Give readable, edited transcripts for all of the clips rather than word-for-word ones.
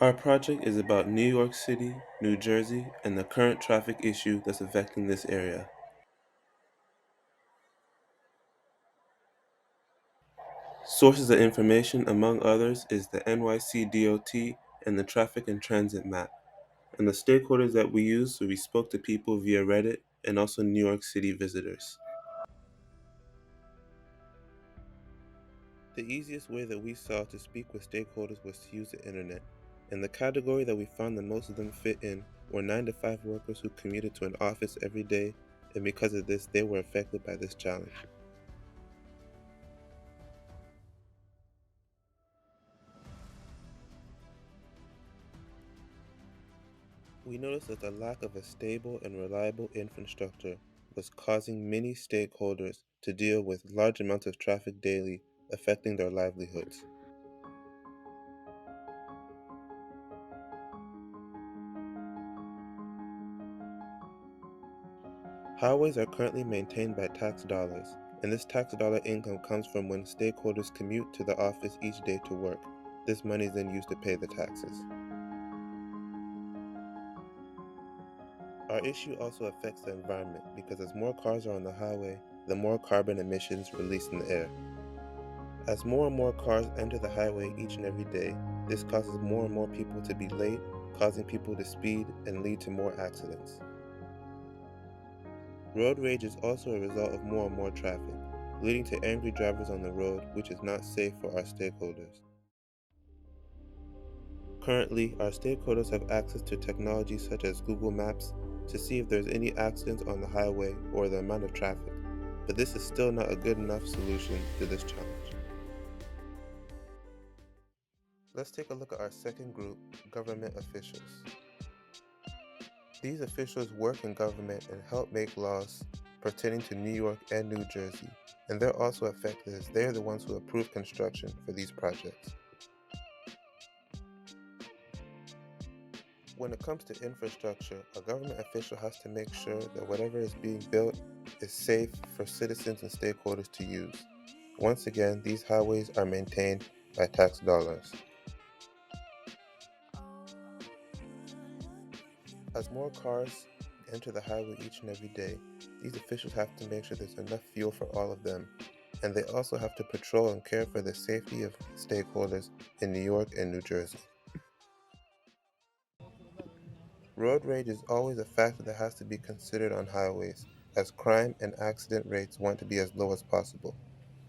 Our project is about New York City, New Jersey, and the current traffic issue that's affecting this area. Sources of information, among others, is the NYC DOT and the Traffic and Transit Map. And the stakeholders that we used, so we spoke to people via Reddit and also New York City visitors. The easiest way that we saw to speak with stakeholders was to use the internet. And the category that we found that most of them fit in were 9 to 5 workers who commuted to an office every day, and because of this, they were affected by this challenge. We noticed that the lack of a stable and reliable infrastructure was causing many stakeholders to deal with large amounts of traffic daily, affecting their livelihoods. Highways are currently maintained by tax dollars, and this tax dollar income comes from when stakeholders commute to the office each day to work. This money is then used to pay the taxes. Our issue also affects the environment because as more cars are on the highway, the more carbon emissions released in the air. As more and more cars enter the highway each and every day, this causes more and more people to be late, causing people to speed and lead to more accidents. Road rage is also a result of more and more traffic, leading to angry drivers on the road, which is not safe for our stakeholders. Currently, our stakeholders have access to technology such as Google Maps to see if there's any accidents on the highway or the amount of traffic, but this is still not a good enough solution to this challenge. Let's take a look at our second group, government officials. These officials work in government and help make laws pertaining to New York and New Jersey, and they're also affected as they're the ones who approve construction for these projects. When it comes to infrastructure, a government official has to make sure that whatever is being built is safe for citizens and stakeholders to use. Once again, these highways are maintained by tax dollars. As more cars enter the highway each and every day, these officials have to make sure there's enough fuel for all of them, and they also have to patrol and care for the safety of stakeholders in New York and New Jersey. Road rage is always a factor that has to be considered on highways, as crime and accident rates want to be as low as possible,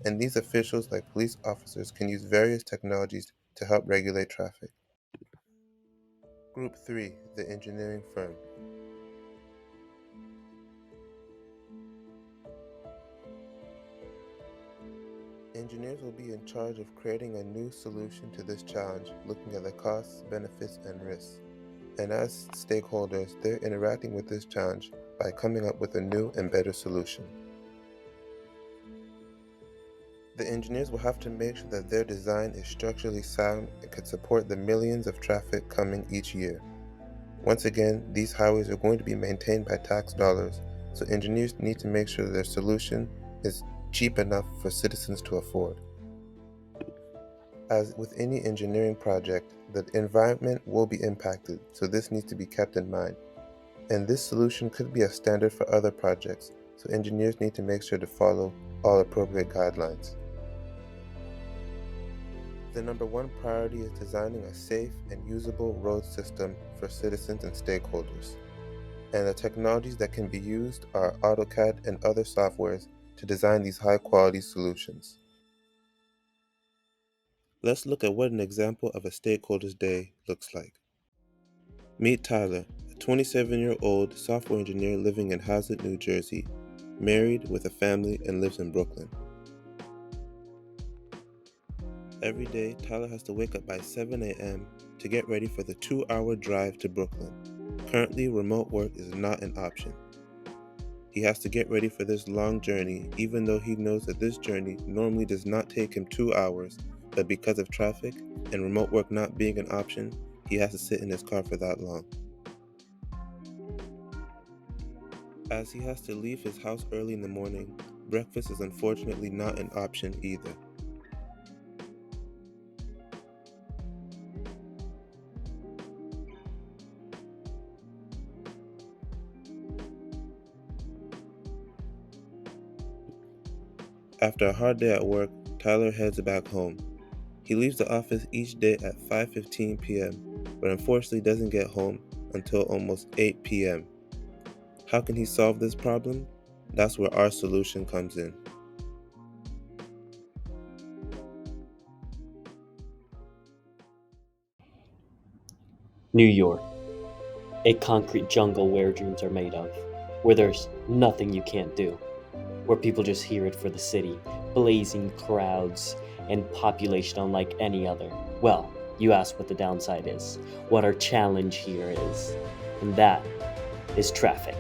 and these officials, like police officers, can use various technologies to help regulate traffic. Group 3, the engineering firm. Engineers will be in charge of creating a new solution to this challenge, looking at the costs, benefits, and risks. And as stakeholders, they're interacting with this challenge by coming up with a new and better solution. The engineers will have to make sure that their design is structurally sound and can support the millions of traffic coming each year. Once again, these highways are going to be maintained by tax dollars, so engineers need to make sure their solution is cheap enough for citizens to afford. As with any engineering project, the environment will be impacted, so this needs to be kept in mind. And this solution could be a standard for other projects, so engineers need to make sure to follow all appropriate guidelines. The number one priority is designing a safe and usable road system for citizens and stakeholders. And the technologies that can be used are AutoCAD and other softwares to design these high-quality solutions. Let's look at what an example of a stakeholder's day looks like. Meet Tyler, a 27-year-old software engineer living in Hazlet, New Jersey, married with a family and lives in Brooklyn. Every day, Tyler has to wake up by 7 a.m. to get ready for the 2-hour drive to Brooklyn. Currently, remote work is not an option. He has to get ready for this long journey, even though he knows that this journey normally does not take him 2 hours, but because of traffic and remote work not being an option, he has to sit in his car for that long. As he has to leave his house early in the morning, breakfast is unfortunately not an option either. After a hard day at work, Tyler heads back home. He leaves the office each day at 5:15 p.m., but unfortunately doesn't get home until almost 8 p.m. How can he solve this problem? That's where our solution comes in. New York, a concrete jungle where dreams are made of, where there's nothing you can't do, where people just hear it for the city, blazing crowds and population unlike any other. Well, you ask what the downside is, what our challenge here is, and that is traffic.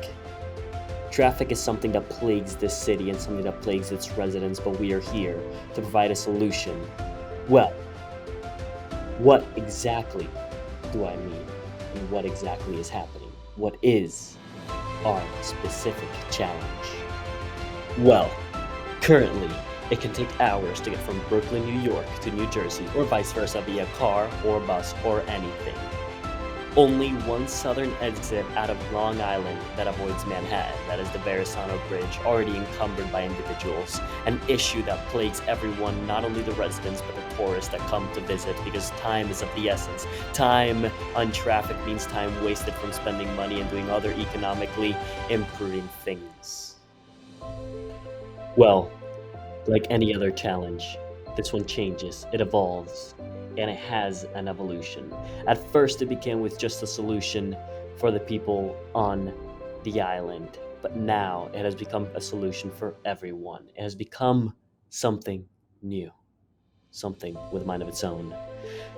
Traffic is something that plagues this city and something that plagues its residents, but we are here to provide a solution. Well, what exactly do I mean? And what exactly is happening? What is our specific challenge? Well, currently, it can take hours to get from Brooklyn, New York to New Jersey, or vice versa via car or bus or anything. Only one southern exit out of Long Island that avoids Manhattan, that is the Verrazano Bridge, already encumbered by individuals, an issue that plagues everyone, not only the residents but the tourists that come to visit, because time is of the essence. Time on traffic means time wasted from spending money and doing other economically improving things. Well, like any other challenge, this one changes, it evolves, and it has an evolution. At first, it began with just a solution for the people on the island, but now it has become a solution for everyone. It has become something new, something with a mind of its own,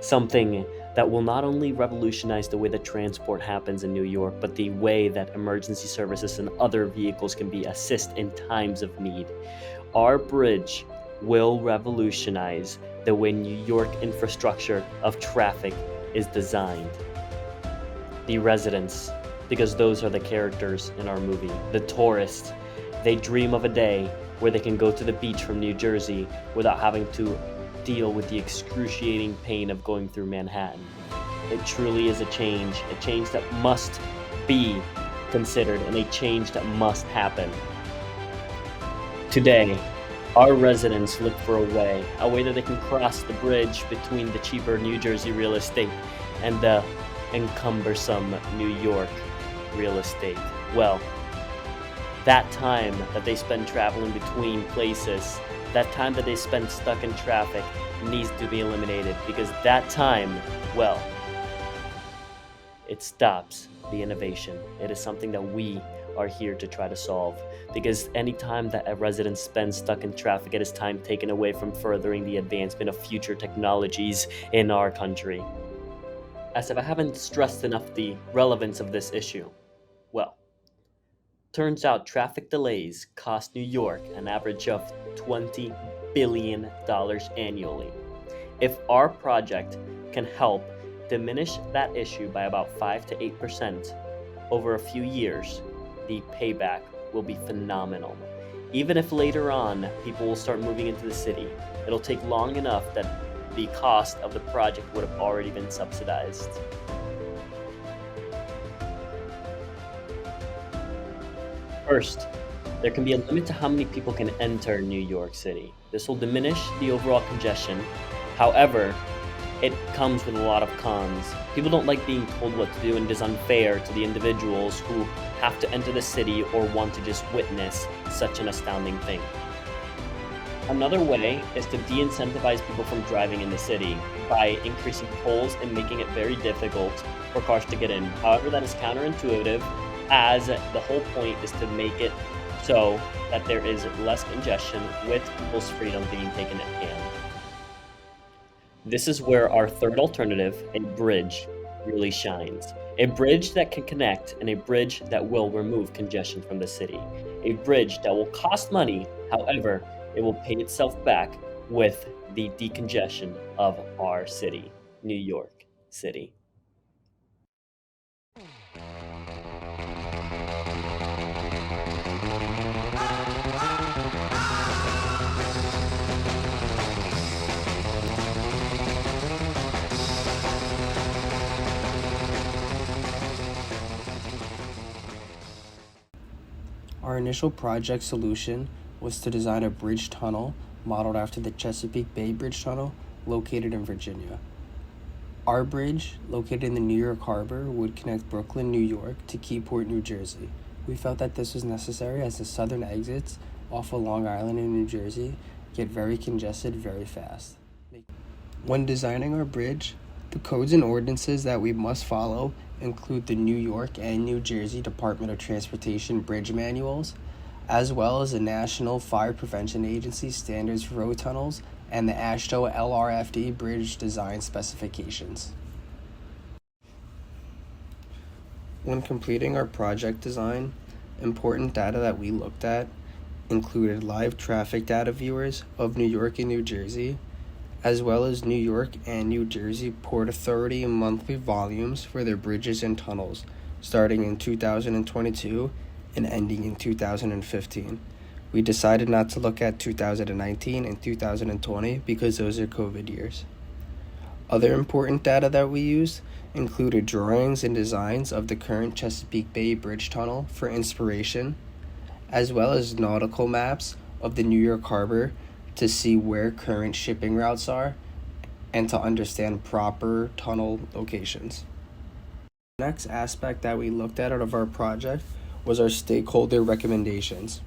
something that will not only revolutionize the way that transport happens in New York, but the way that emergency services and other vehicles can be assist in times of need. Our bridge will revolutionize the way New York infrastructure of traffic is designed. The residents, because those are the characters in our movie, the tourists, they dream of a day where they can go to the beach from New Jersey without having to deal with the excruciating pain of going through Manhattan. It truly is a change that must be considered and a change that must happen. Today, our residents look for a way that they can cross the bridge between the cheaper New Jersey real estate and the encumbersome New York real estate. Well, that time that they spend traveling between places, that time that they spend stuck in traffic needs to be eliminated, because that time, well, it stops the innovation. It is something that we are here to try to solve, because any time that a resident spends stuck in traffic, it is time taken away from furthering the advancement of future technologies in our country. As if I haven't stressed enough the relevance of this issue. Well, turns out traffic delays cost New York an average of $20 billion annually. If our project can help diminish that issue by about 5 to 8% over a few years, the payback will be phenomenal. Even if later on people will start moving into the city, it'll take long enough that the cost of the project would have already been subsidized. First, there can be a limit to how many people can enter New York City. This will diminish the overall congestion. However, it comes with a lot of cons. People don't like being told what to do, and it is unfair to the individuals who have to enter the city or want to just witness such an astounding thing. Another way is to de-incentivize people from driving in the city by increasing tolls and making it very difficult for cars to get in. However, that is counterintuitive, as the whole point is to make it so that there is less congestion with people's freedom being taken at hand. This is where our third alternative, a bridge, really shines. A bridge that can connect and a bridge that will remove congestion from the city. A bridge that will cost money, however, it will pay itself back with the decongestion of our city, New York City. Our initial project solution was to design a bridge tunnel modeled after the Chesapeake Bay Bridge Tunnel located in Virginia. Our bridge, located in the New York Harbor, would connect Brooklyn, New York to Keyport, New Jersey. We felt that this was necessary as the southern exits off of Long Island in New Jersey get very congested very fast. When designing our bridge, the codes and ordinances that we must follow include the New York and New Jersey Department of Transportation bridge manuals, as well as the National Fire Prevention Agency standards for road tunnels and the AASHTO LRFD bridge design specifications. When completing our project design, important data that we looked at included live traffic data viewers of New York and New Jersey, as well as New York and New Jersey Port Authority monthly volumes for their bridges and tunnels, starting in 2022 and ending in 2015. We decided not to look at 2019 and 2020 because those are COVID years. Other important data that we used included drawings and designs of the current Chesapeake Bay Bridge Tunnel for inspiration, as well as nautical maps of the New York Harbor to see where current shipping routes are and to understand proper tunnel locations. The next aspect that we looked at out of our project was our stakeholder recommendations.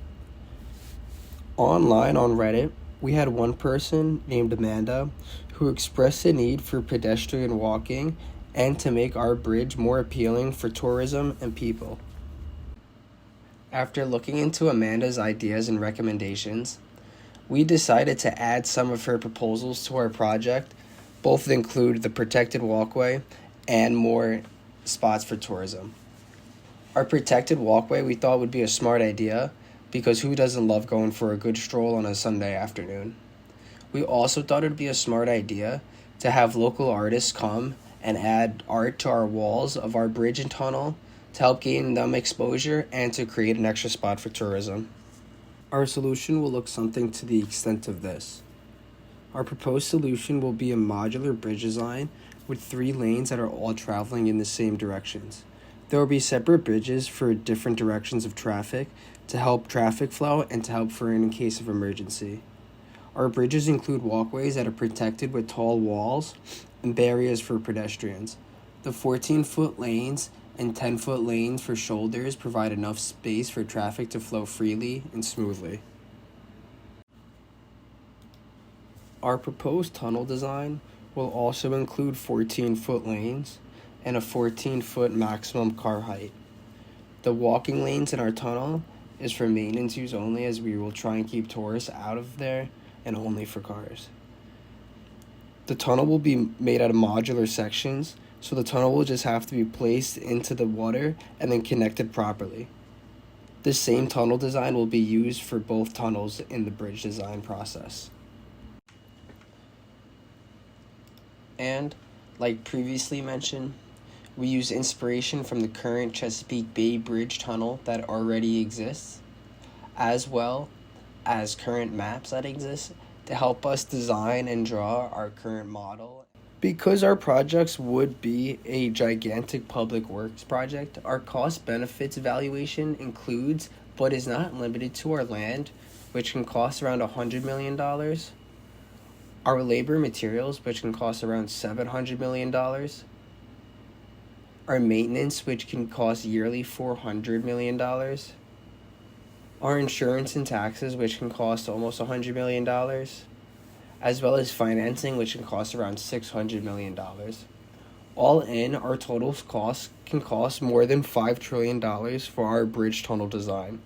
Online on Reddit, we had one person named Amanda who expressed a need for pedestrian walking and to make our bridge more appealing for tourism and people. After looking into Amanda's ideas and recommendations, we decided to add some of her proposals to our project. Both include the protected walkway and more spots for tourism. Our protected walkway we thought would be a smart idea because who doesn't love going for a good stroll on a Sunday afternoon? We also thought it would be a smart idea to have local artists come and add art to our walls of our bridge and tunnel to help gain them exposure and to create an extra spot for tourism. Our solution will look something to the extent of this. Our proposed solution will be a modular bridge design with 3 lanes that are all traveling in the same directions. There will be separate bridges for different directions of traffic to help traffic flow and to help for in case of emergency. Our bridges include walkways that are protected with tall walls and barriers for pedestrians. The 14-foot lanes and 10-foot lanes for shoulders provide enough space for traffic to flow freely and smoothly. Our proposed tunnel design will also include 14-foot lanes and a 14-foot maximum car height. The walking lanes in our tunnel is for maintenance use only, as we will try and keep tourists out of there and only for cars. The tunnel will be made out of modular sections, so the tunnel will just have to be placed into the water and then connected properly. This same tunnel design will be used for both tunnels in the bridge design process. And, like previously mentioned, we use inspiration from the current Chesapeake Bay Bridge Tunnel that already exists, as well as current maps that exist to help us design and draw our current model. Because our projects would be a gigantic public works project, our cost benefits evaluation includes, but is not limited to, our land, which can cost around $100 million, our labor materials, which can cost around $700 million, our maintenance, which can cost yearly $400 million, our insurance and taxes, which can cost almost $100 million, as well as financing, which can cost around $600 million. All in, our total costs can cost more than $5 trillion for our bridge tunnel design.